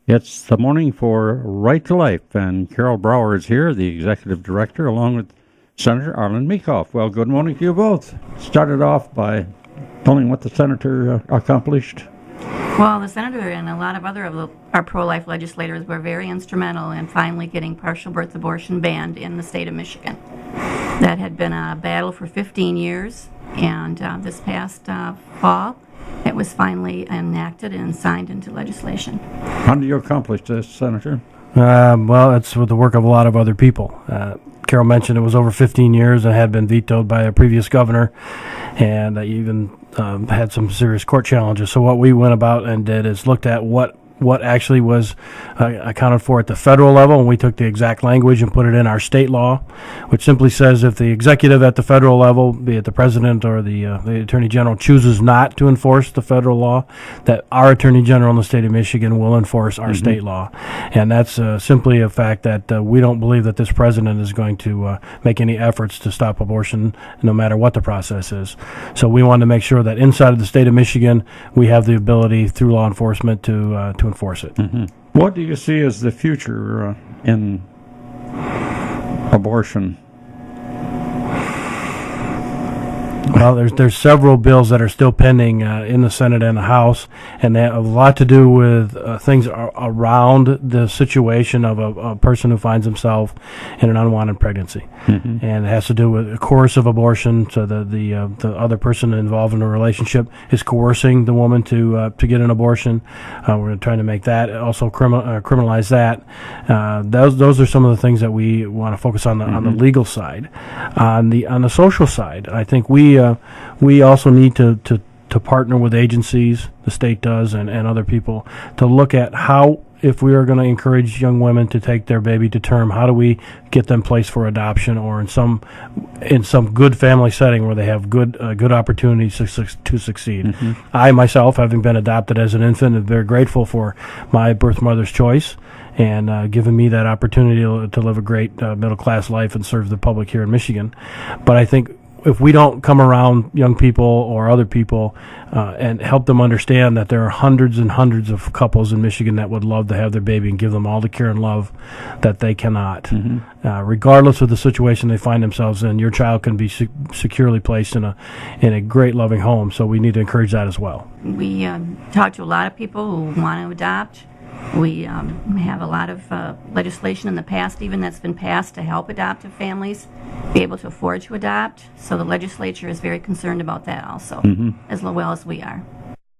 It's the morning for Right to Life, and Carol Brower is here, the executive director, along with Senator Arlen Meekhoff. Well, good morning to you both. Started off by telling what the senator accomplished. Well, the senator and a lot of other of our pro-life legislators were very instrumental in finally getting partial birth abortion banned in the state of Michigan. That had been a battle for 15 years, and this past fall, it was finally enacted and signed into legislation. How did you accomplish this, Senator? Well, it's with the work of a lot of other people. Carol mentioned it was over 15 years and had been vetoed by a previous governor, and even had some serious court challenges. So what we went about and did is looked at what actually was accounted for at the federal level, and we took the exact language and put it in our state law, which simply says if the executive at the federal level, be it the president or the attorney general, chooses not to enforce the federal law, that our attorney general in the state of Michigan will enforce our state law. And that's simply a fact that we don't believe that this president is going to make any efforts to stop abortion, no matter what the process is. So we want to make sure that inside of the state of Michigan, we have the ability through law enforcement to enforce it. What do you see as the future in abortion? Well, there's several bills that are still pending in the Senate and the House, and they have a lot to do with things around the situation of a person who finds himself in an unwanted pregnancy, and it has to do with coercive abortion. So the other person involved in a relationship is coercing the woman to get an abortion. We're trying to make that also criminalize that. Those are some of the things that we want to focus on on the legal side. On the social side, I think we also need to partner with agencies, the state does, and other people, to look at how, if we are going to encourage young women to take their baby to term, how do we get them placed for adoption or in some good family setting where they have good opportunities to succeed. I myself, having been adopted as an infant, am very grateful for my birth mother's choice and giving me that opportunity to live a great middle class life and serve the public here in Michigan. But I think if we don't come around young people or other people and help them understand that there are hundreds and hundreds of couples in Michigan that would love to have their baby and give them all the care and love that they cannot, regardless of the situation they find themselves in, your child can be securely placed in a great loving home. So we need to encourage that as well. We talk to a lot of people who want to adopt. We have a lot of legislation in the past even that's been passed to help adoptive families be able to afford to adopt. So the legislature is very concerned about that also, as well as we are.